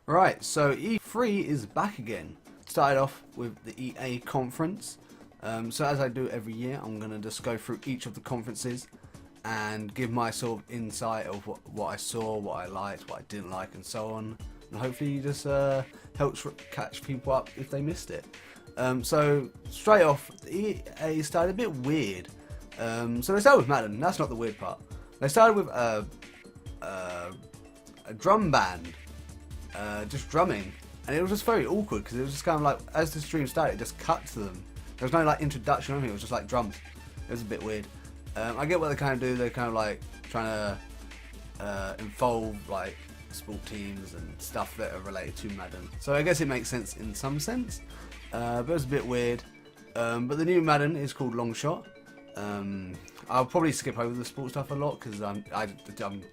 Right, so E3 is back again. Started off with the EA conference. So as I do every year, I'm going to just go through each of the conferences and give my sort of insight of what I saw, what I liked, what I didn't like, and so on. And hopefully just helps catch people up if they missed it. So straight off, the EA started a bit weird. So they started with Madden. That's not the weird part. They started with a drum band. Just drumming, and it was just very awkward because it was just kind of like, as the stream started, it just cut to them. There was no like introduction or anything, it was just like drums. It was a bit weird. I get what they kind of do, they're kind of like trying to involve like sport teams and stuff that are related to Madden. So I guess it makes sense in some sense, but it was a bit weird. But the new Madden is called Long Shot. I'll probably skip over the sports stuff a lot because I'm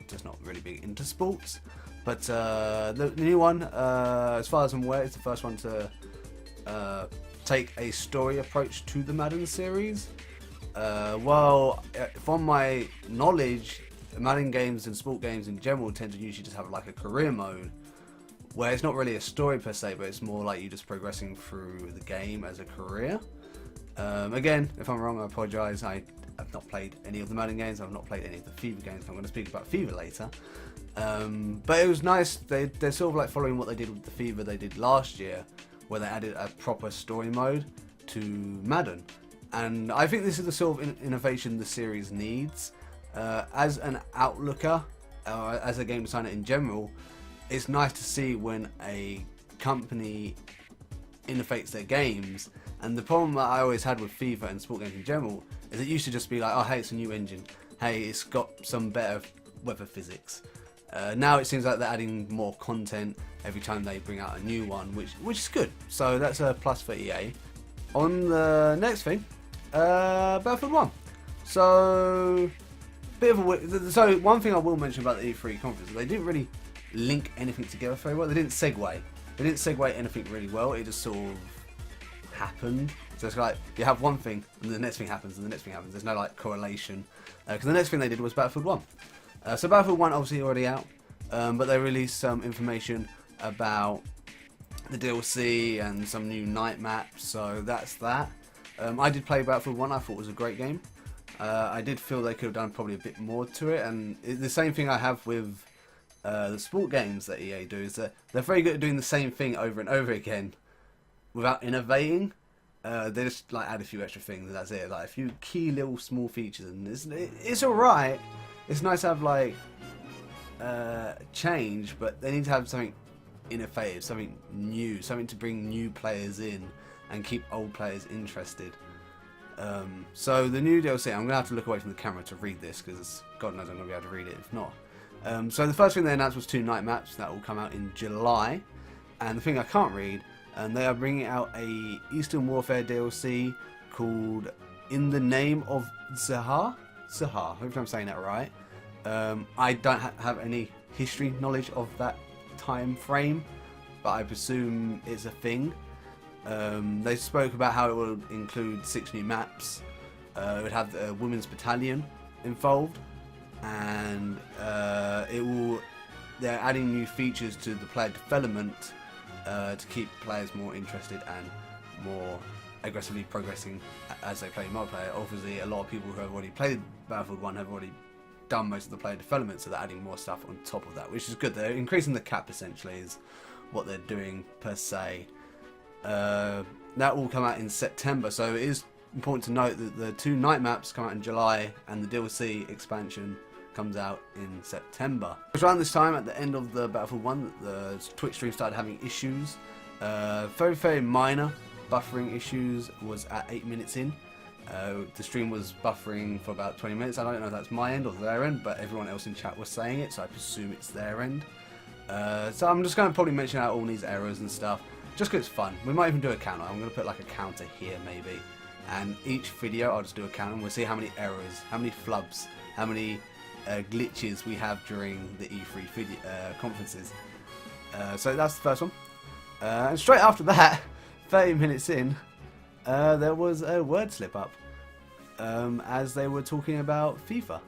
just not really big into sports. But the new one, as far as I'm aware, is the first one to take a story approach to the Madden series. Well, from my knowledge, Madden games and sport games in general tend to usually just have like a career mode, where it's not really a story per se, but it's more like you just progressing through the game as a career. Again, if I'm wrong, I apologise. I've not played any of the Madden games. I've not played any of the FIFA games. I'm going to speak about FIFA later. But it was nice. They're sort of like following what they did with the FIFA they did last year, where they added a proper story mode to Madden. And I think this is the sort of innovation the series needs. As an outlooker, as a game designer in general, it's nice to see when a company innovates their games. And the problem that I always had with FIFA and sport games in general is it used to just be like, oh hey, it's a new engine, hey, it's got some better weather physics. Now it seems like they're adding more content every time they bring out a new one, which is good. So that's a plus for EA. On the next thing, Battlefield 1. So one thing I will mention about the E3 conference, they didn't really link anything together very well. They didn't segue. They didn't segue anything really well. It just sort of happened. So it's like you have one thing and the next thing happens and the next thing happens. There's no like correlation. Because the next thing they did was Battlefield 1. So Battlefield 1 obviously already out, but they released some information about the DLC and some new night maps, so that's that. I did play Battlefield 1, I thought it was a great game. I did feel they could have done probably a bit more to it, and the same thing I have with the sport games that EA do is that they're very good at doing the same thing over and over again without innovating. They just like add a few extra things and that's it, like a few key little small features, and it's alright. It's nice to have like change, but they need to have something innovative, something new, something to bring new players in and keep old players interested. So the new DLC, I'm going to have to look away from the camera to read this because God knows I'm going to be able to read it if not. So the first thing they announced was 2 night maps that will come out in July, and the thing I can't read, and they are bringing out a Eastern Warfare DLC called In the Name of Zahar. Hopefully I'm saying that right. I don't have any history knowledge of that time frame, but I presume it's a thing. They spoke about how it will include 6 new maps. It would have the women's battalion involved, and they're adding new features to the player development to keep players more interested and more aggressively progressing as they play multiplayer. Obviously, a lot of people who have already played Battlefield 1 have already done most of the player development, so they're adding more stuff on top of that, which is good. They're increasing the cap, essentially, is what they're doing per se. That will come out in September, so it is important to note that the 2 night maps come out in July and the DLC expansion comes out in September. Around this time, at the end of the Battlefield 1, the Twitch stream started having issues. Very, very minor buffering issues was at 8 minutes in. The stream was buffering for about 20 minutes. I don't know if that's my end or their end, but everyone else in chat was saying it, so I presume it's their end. So I'm just going to probably mention out all these errors and stuff, just because it's fun. We might even do a counter. I'm going to put like a counter here maybe, and each video I'll just do a counter and we'll see how many errors, how many flubs, how many glitches we have during the E3 conferences. So that's the first one. And straight after that, 30 minutes in, there was a word slip up as they were talking about FIFA.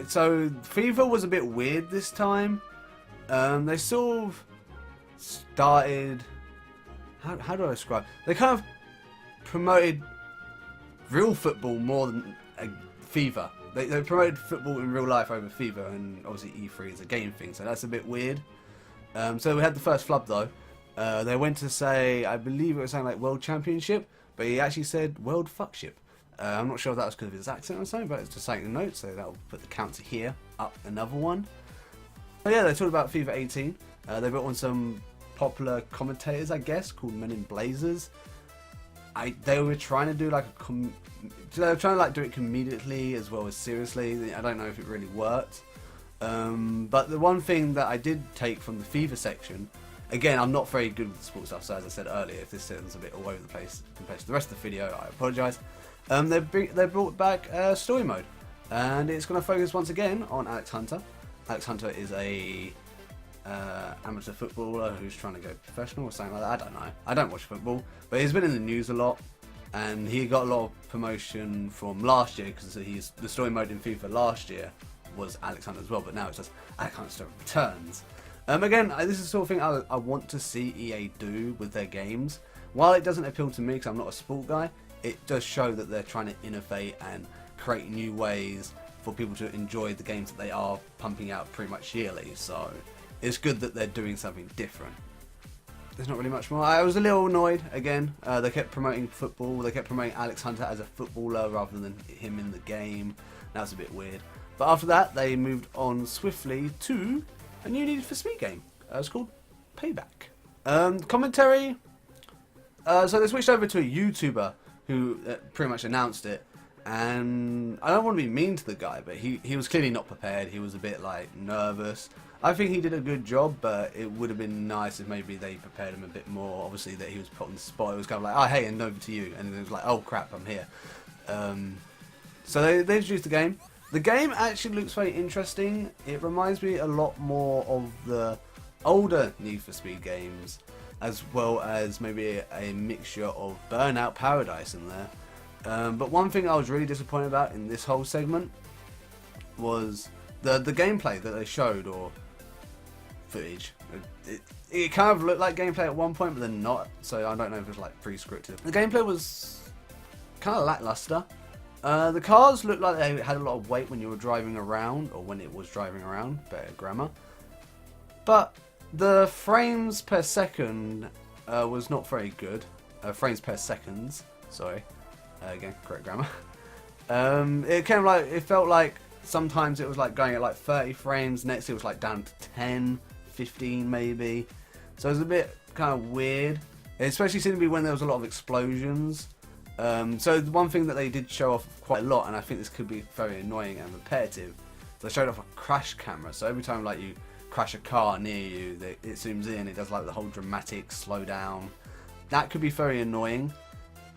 So FIFA was a bit weird this time. They sort of started. How do I describe? They kind of promoted real football more than FIFA. They promoted football in real life over FIFA, and obviously E3 is a game thing, so that's a bit weird. So we had the first flub though. They went to say, I believe it was saying like World Championship, but he actually said World Fuckship. I'm not sure if that was because of his accent or something, but it's just saying the note, so that'll put the counter here, up another one. But yeah, they talked about FIFA 18. They brought on some popular commentators, I guess, called Men in Blazers. They were trying to do like they were trying to like do it comedically as well as seriously. I don't know if it really worked. But the one thing that I did take from the FIFA section, again, I'm not very good with the sports stuff, so as I said earlier, if this sounds a bit all over the place compared to the rest of the video, I apologise. They brought back story mode, and it's going to focus once again on Alex Hunter. Alex Hunter is a amateur footballer who's trying to go professional or something like that. I don't know. I don't watch football, but he's been in the news a lot, and he got a lot of promotion from last year because the story mode in FIFA last year was Alex Hunter as well, but now it's just Alex Hunter returns. Again, this is the sort of thing I want to see EA do with their games. While it doesn't appeal to me because I'm not a sport guy, it does show that they're trying to innovate and create new ways for people to enjoy the games that they are pumping out pretty much yearly. So it's good that they're doing something different. There's not really much more. I was a little annoyed again. They kept promoting football. They kept promoting Alex Hunter as a footballer rather than him in the game. That was a bit weird. But after that, they moved on swiftly to a new Need for Speed game. It's called Payback. Commentary. So they switched over to a YouTuber who pretty much announced it. And I don't want to be mean to the guy, but he was clearly not prepared. He was a bit like nervous. I think he did a good job, but it would have been nice if maybe they prepared him a bit more. Obviously that he was put on the spot. It was kind of like, oh hey, and over to you. And it was like, oh crap, I'm here. So they introduced the game. The game actually looks very interesting. It reminds me a lot more of the older Need for Speed games, as well as maybe a mixture of Burnout Paradise in there. But one thing I was really disappointed about in this whole segment was the gameplay that they showed, or footage. It kind of looked like gameplay at one point, but then not, so I don't know if it was like pre-scripted. The gameplay was kind of lackluster. The cars looked like they had a lot of weight when you were driving around, or when it was driving around, better grammar. But the frames per second was not very good. Frames per seconds, sorry. Again, correct grammar. It kind of like, it felt like sometimes it was like going at like 30 frames, next it was like down to 10, 15 maybe. So it was a bit kind of weird. It especially seemed to be when there was a lot of explosions. So the one thing that they did show off quite a lot, and I think this could be very annoying and repetitive, they showed off a crash camera. So every time like you crash a car near you, it zooms in, it does like the whole dramatic slow down. That could be very annoying.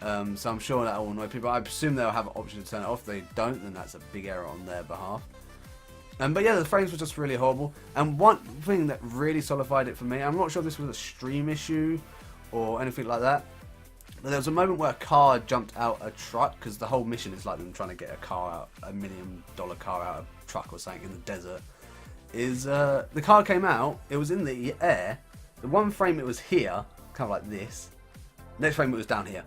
So I'm sure that will annoy people. I presume they'll have an option to turn it off. If they don't, then that's a big error on their behalf. But yeah, the frames were just really horrible. And one thing that really solidified it for me, I'm not sure if this was a stream issue or anything like that, but there was a moment where a car jumped out a truck, because the whole mission is like them trying to get a car out, $1 million car out of a truck or something in the desert. The car came out, it was in the air, the one frame it was here, kind of like this, next frame it was down here.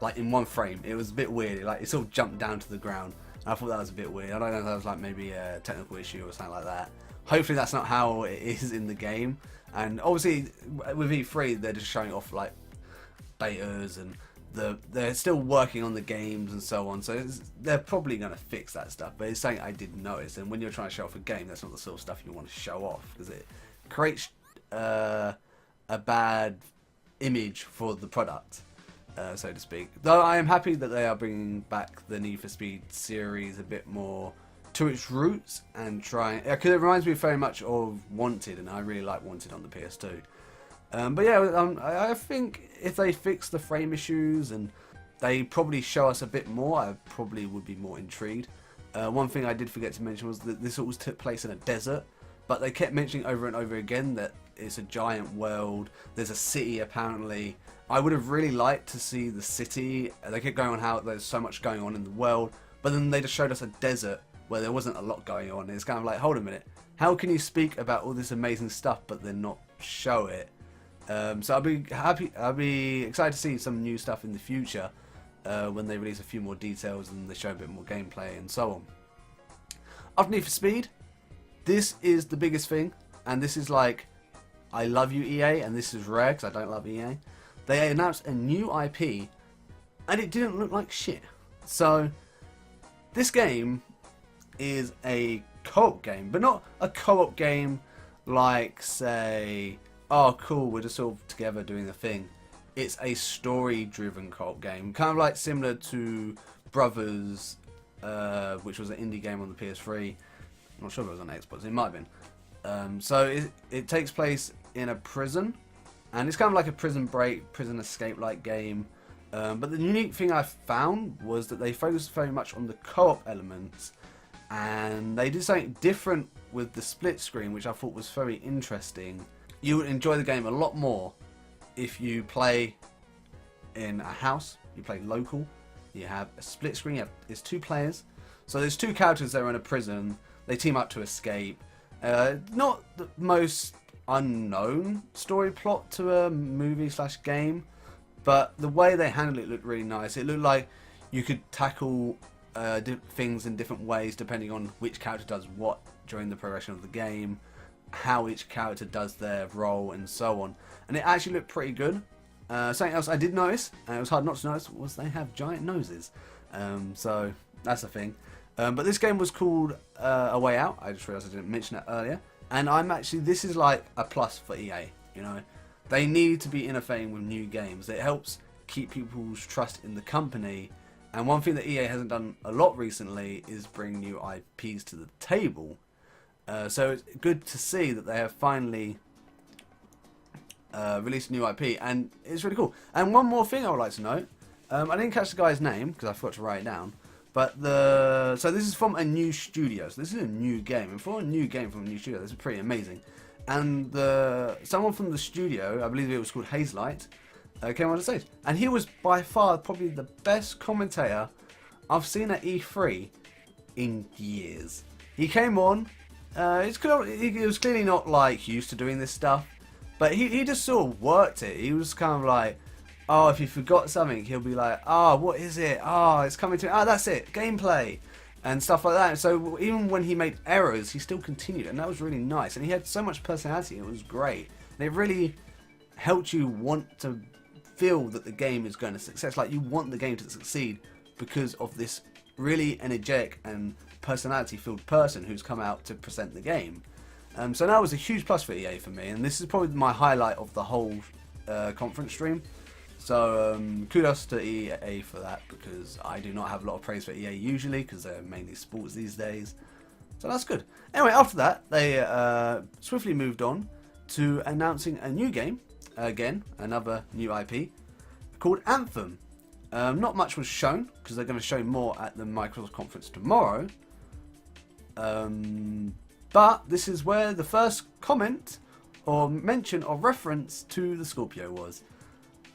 Like in one frame, it was a bit weird. It sort of jumped down to the ground. I thought that was a bit weird. I don't know if that was like maybe a technical issue or something like that. Hopefully that's not how it is in the game. And obviously with E3 they're just showing off like betas, and they're still working on the games and so on. So they're probably going to fix that stuff. But it's something I did notice. And when you're trying to show off a game, that's not the sort of stuff you want to show off, because it creates a bad image for the product. So to speak. Though I am happy that they are bringing back the Need for Speed series a bit more to its roots and trying, because it reminds me very much of Wanted, and I really like Wanted on the PS2. But yeah, I think if they fix the frame issues and they probably show us a bit more, I probably would be more intrigued. One thing I did forget to mention was that this always took place in a desert, but they kept mentioning over and over again that it's a giant world, there's a city apparently. I would have really liked to see the city. They kept going on how there's so much going on in the world, but then they just showed us a desert where there wasn't a lot going on. It's kind of like, hold a minute, how can you speak about all this amazing stuff but then not show it? So I'll be excited to see some new stuff in the future when they release a few more details and they show a bit more gameplay and so on. After Need for Speed, this is the biggest thing, and this is like, I love you EA, and this is rare because I don't love EA. They announced a new IP, and it didn't look like shit. So this game is a co-op game, but not a co-op game like, say, oh cool, we're just all together doing a thing. It's a story-driven co-op game, kind of like similar to Brothers, which was an indie game on the PS3. I'm not sure if it was on Xbox, it might have been. So it takes place in a prison, and it's kind of like a prison break, prison escape-like game. But the unique thing I found was that they focused very much on the co-op elements, and they did something different with the split screen, which I thought was very interesting. You would enjoy the game a lot more if you play in a house, you play local, you have a split screen, it's 2 players. So there's 2 characters that are in a prison, they team up to escape. Not the most unknown story plot to a movie/game, but the way they handled it looked really nice. It looked like you could tackle things in different ways depending on which character does what during the progression of the game, how each character does their role and so on. And it actually looked pretty good. Something else I did notice, and it was hard not to notice, was they have giant noses. So that's a thing. But this game was called A Way Out. I just realised I didn't mention that earlier. And this is like a plus for EA, you know. They need to be innovating with new games. It helps keep people's trust in the company. And one thing that EA hasn't done a lot recently is bring new IPs to the table. So it's good to see that they have finally released a new IP, and it's really cool. And one more thing I would like to note, I didn't catch the guy's name because I forgot to write it down. But so this is from a new studio. So this is a new game, and for a new game from a new studio, this is pretty amazing. And someone from the studio, I believe it was called Hazelight, came on the stage, and he was by far probably the best commentator I've seen at E3 in years. He came on. He was clearly not like used to doing this stuff, but he just sort of worked it. He was kind of like, oh, if he forgot something, he'll be like, oh, what is it? Oh, it's coming to me. Oh, that's it. Gameplay. And stuff like that. So even when he made errors, he still continued. And that was really nice. And he had so much personality. It was great. And it really helped you want to feel that the game is going to success. Like, you want the game to succeed because of this really energetic and personality-filled person who's come out to present the game. So that was a huge plus for EA for me. And this is probably my highlight of the whole conference stream. So kudos to EA for that, because I do not have a lot of praise for EA usually, because they're mainly sports these days. So that's good. Anyway, after that, they swiftly moved on to announcing a new game. Again, another new IP called Anthem. Not much was shown, because they're going to show more at the Microsoft conference tomorrow. But this is where the first comment or mention or reference to the Scorpio was.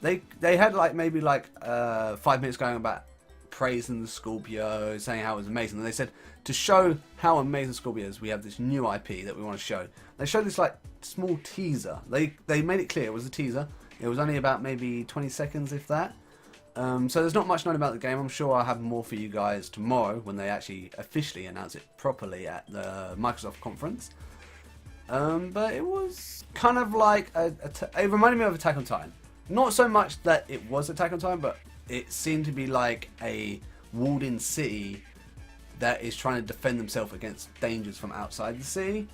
They had maybe 5 minutes going about praising the Scorpio, saying how it was amazing. And they said, to show how amazing Scorpio is, we have this new IP that we want to show. They showed this small teaser. They made it clear it was a teaser. It was only about maybe 20 seconds, if that. So there's not much known about the game. I'm sure I'll have more for you guys tomorrow when they actually officially announce it properly at the Microsoft conference. But it was kind of like it reminded me of Attack on Titan. Not so much that it was Attack on Titan, but it seemed to be like a walled-in city that is trying to defend themselves against dangers from outside the city.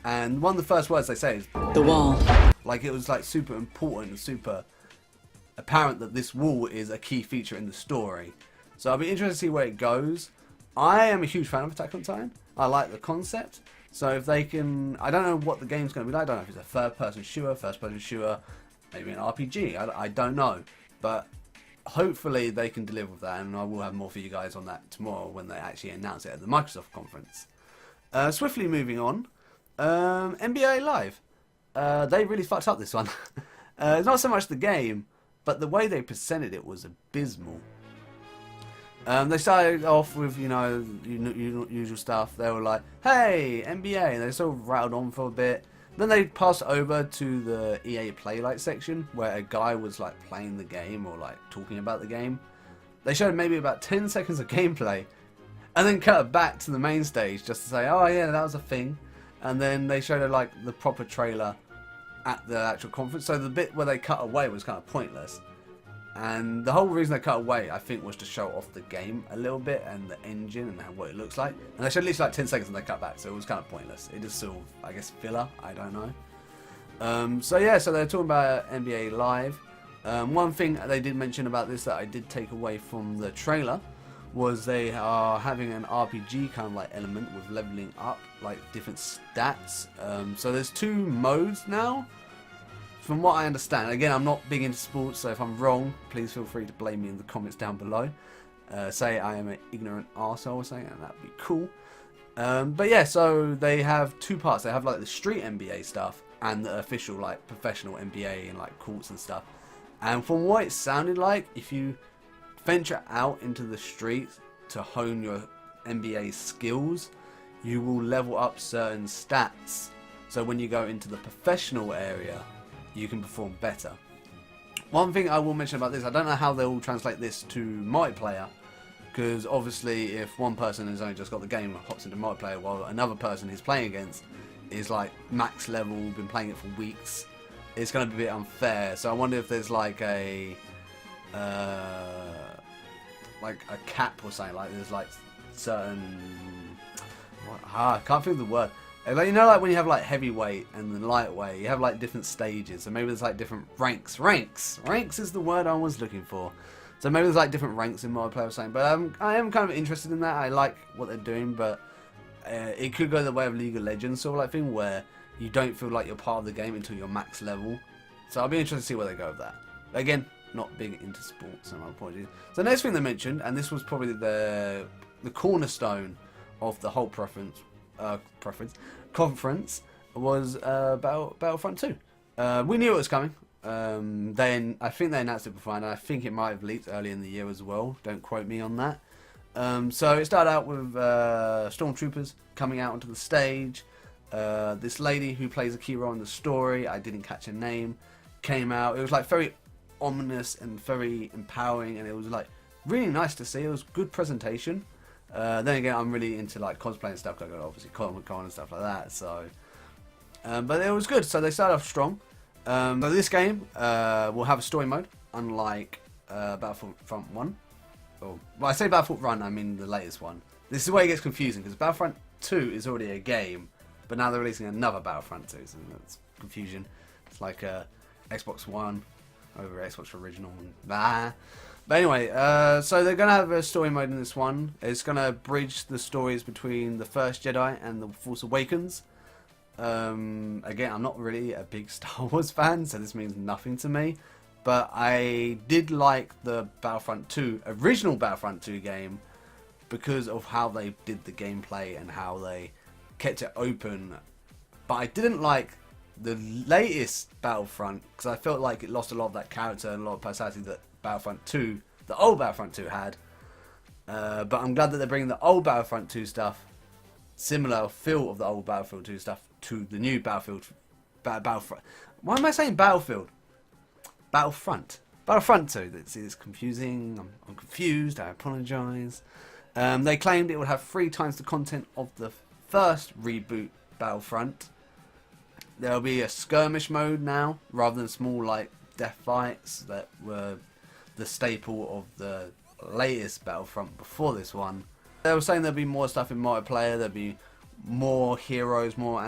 And one of the first words they say is the wall. Like, it was super important and super apparent that this wall is a key feature in the story. So I'll be interested to see where it goes. I am a huge fan of Attack on Titan. I like the concept. So if they can, I don't know what the game's going to be like. I don't know if it's a third-person shooter, first-person shooter, maybe an RPG. I don't know. But hopefully they can deliver with that, and I will have more for you guys on that tomorrow when they actually announce it at the Microsoft conference. Swiftly moving on, NBA Live. They really fucked up this one. It's not so much the game, but the way they presented it was abysmal. They started off with, usual stuff. They were like, hey, NBA, and they sort of rattled on for a bit. Then they passed over to the EA Playlight section where a guy was like playing the game or like talking about the game. They showed maybe about 10 seconds of gameplay and then cut it back to the main stage just to say, oh yeah, that was a thing. And then they showed like the proper trailer at the actual conference. So the bit where they cut away was kind of pointless. And the whole reason they cut away, I think, was to show off the game a little bit and the engine and what it looks like. And they showed at least like 10 seconds and they cut back, so it was kind of pointless. It is sort of, I guess, filler. I don't know. So yeah, so they're talking about NBA Live. One thing they did mention about this that I did take away from the trailer was they are having an RPG kind of like element with leveling up, like different stats. So there's 2 modes now. From what I understand, again, I'm not big into sports, so if I'm wrong, please feel free to blame me in the comments down below. Say I am an ignorant arsehole or something, and that'd be cool. But yeah, so they have 2 parts. They have like the street NBA stuff and the official like professional NBA and like courts and stuff. And from what it sounded like, if you venture out into the streets to hone your NBA skills, you will level up certain stats. So when you go into the professional area, you can perform better. One thing I will mention about this, I don't know how they will translate this to multiplayer, because obviously if one person has only just got the game and hops into multiplayer while another person he's playing against is like max level, been playing it for weeks, it's going to be a bit unfair. So I wonder if there's like a cap or something, like there's like certain, I can't think of the word. Like, you know, like when you have like heavyweight and then lightweight, you have like different stages. So maybe there's like different ranks. Ranks is the word I was looking for. So maybe there's like different ranks in multiplayer or something. But I am kind of interested in that. I like what they're doing, but it could go the way of League of Legends sort of like thing, where you don't feel like you're part of the game until you're max level. So I'll be interested to see where they go with that. Again, not big into sports, so my apologies. So the next thing they mentioned, and this was probably the cornerstone of the whole conference, was Battlefront 2. We knew it was coming. Then I think they announced it before, and I think it might have leaked early in the year as well. Don't quote me on that. So it started out with stormtroopers coming out onto the stage. This lady who plays a key role in the story, I didn't catch her name, came out. It was like very ominous and very empowering, and it was like really nice to see. It was good presentation. Then again, I'm really into like cosplay and stuff, like obviously Comic-Con and stuff like that. So, but it was good. So they started off strong. So this game will have a story mode, unlike Battlefront 1. Well, I say Battlefront Run, I mean the latest one. This is where it gets confusing, because Battlefront 2 is already a game, but now they're releasing another Battlefront 2, so that's confusion. It's like Xbox One over Xbox Original. Bah. But anyway, so they're going to have a story mode in this one. It's going to bridge the stories between The First Jedi and The Force Awakens. Again, I'm not really a big Star Wars fan, so this means nothing to me. But I did like the Battlefront 2, original Battlefront 2 game, because of how they did the gameplay and how they kept it open. But I didn't like the latest Battlefront, because I felt like it lost a lot of that character and a lot of personality that Battlefront 2, the old Battlefront 2 had. But I'm glad that they're bringing the old Battlefront 2 stuff, similar feel of the old Battlefield 2 stuff, to the new Battlefront. Why am I saying Battlefield? Battlefront 2. It's confusing. I'm confused. I apologise. They claimed it would have 3 times the content of the first reboot Battlefront. There'll be a skirmish mode now, rather than small like death fights that were the staple of the latest Battlefront before this one. They were saying there'll be more stuff in multiplayer. There'll be more heroes, more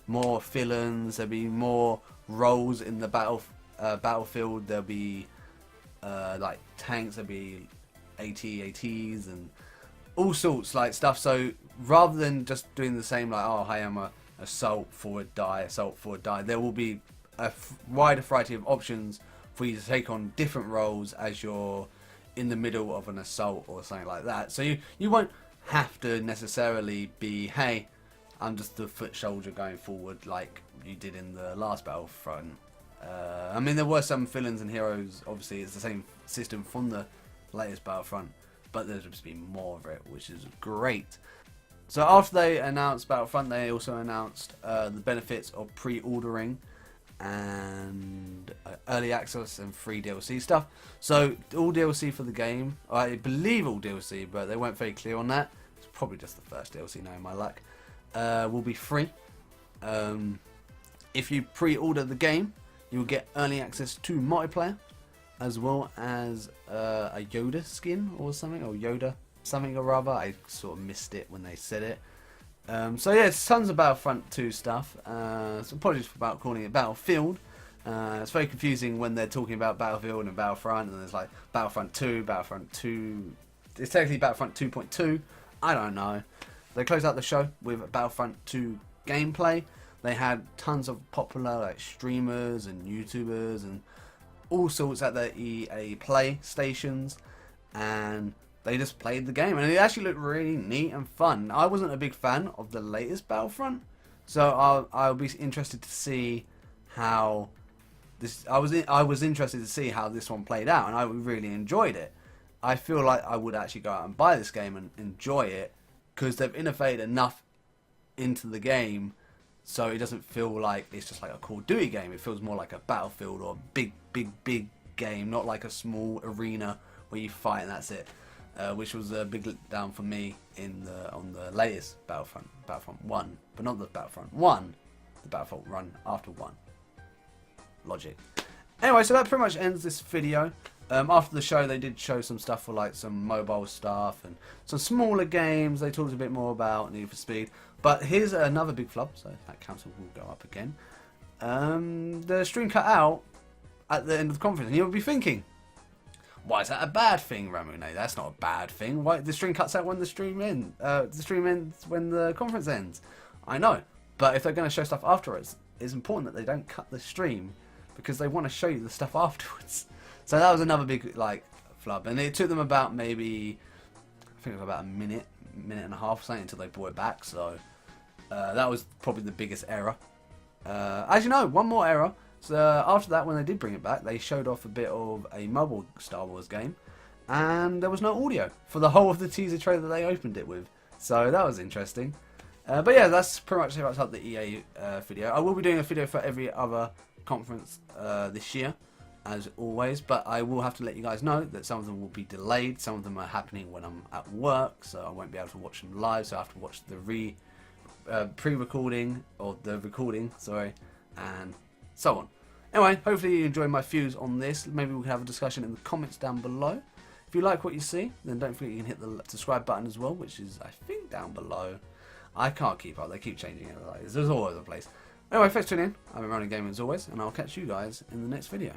more villains. There'll be more roles in the battlefield. There'll be like tanks. There'll be ATs and all sorts like stuff. So rather than just doing the same like, oh, hey, I'm a assault, forward, die, assault, forward, die, there will be a wider variety of options for you to take on different roles as you're in the middle of an assault or something like that. So you won't have to necessarily be, hey, I'm just the foot soldier going forward like you did in the last Battlefront. I mean, there were some villains and heroes. Obviously, it's the same system from the latest Battlefront, but there's just been more of it, which is great. So after they announced Battlefront, they also announced the benefits of pre-ordering and early access and free DLC stuff. So all DLC for the game, I believe all DLC, but they weren't very clear on that. It's probably just the first DLC, knowing my luck. Will be free. If you pre-order the game, you will get early access to multiplayer, as well as a Yoda skin or something, or Yoda something or other. I sort of missed it when they said it. So yeah, it's tons of Battlefront 2 stuff. So apologies about calling it Battlefield. It's very confusing when they're talking about Battlefield and Battlefront, and there's like Battlefront 2, Battlefront 2. It's technically Battlefront 2.2. I don't know. They closed out the show with Battlefront 2 gameplay. They had tons of popular like streamers and YouTubers and all sorts at the EA Play stations, and they just played the game, and it actually looked really neat and fun. I wasn't a big fan of the latest Battlefront, so I'll be interested to see how this. I was interested to see how this one played out, and I really enjoyed it. I feel like I would actually go out and buy this game and enjoy it because they've innovated enough into the game, so it doesn't feel like it's just like a Call of Duty game. It feels more like a Battlefield or a big game, not like a small arena where you fight and that's it. Which was a big letdown for me on the latest Battlefront 1, but not the Battlefront 1, the Battlefront run after 1. Logic. Anyway, so that pretty much ends this video. After the show, they did show some stuff for like some mobile stuff and some smaller games. They talked a bit more about Need for Speed. But here's another big flub, so that counter will go up again. The stream cut out at the end of the conference, and you'll be thinking, why is that a bad thing, Ramune? That's not a bad thing. Why the stream cuts out when the stream ends? The stream ends when the conference ends. I know, but if they're going to show stuff afterwards, it's important that they don't cut the stream because they want to show you the stuff afterwards. So that was another big like flub, and it took them about maybe I think it was about a minute and a half or something until they brought it back. So that was probably the biggest error. As you know, one more error. So after that, when they did bring it back, they showed off a bit of a mobile Star Wars game, and there was no audio for the whole of the teaser trailer that they opened it with. So that was interesting. But yeah, that's pretty much what's up the EA video. I will be doing a video for every other conference this year, as always, but I will have to let you guys know that some of them will be delayed. Some of them are happening when I'm at work, so I won't be able to watch them live, so I have to watch the pre-recording, or the recording, sorry, and so on. Anyway, hopefully you enjoyed my views on this. Maybe we can have a discussion in the comments down below. If you like what you see, then don't forget you can hit the subscribe button as well, which is, I think, down below. I can't keep up. They keep changing it. There's all over the place. Anyway, thanks for tuning in. I'm RamuneGaming as always, and I'll catch you guys in the next video.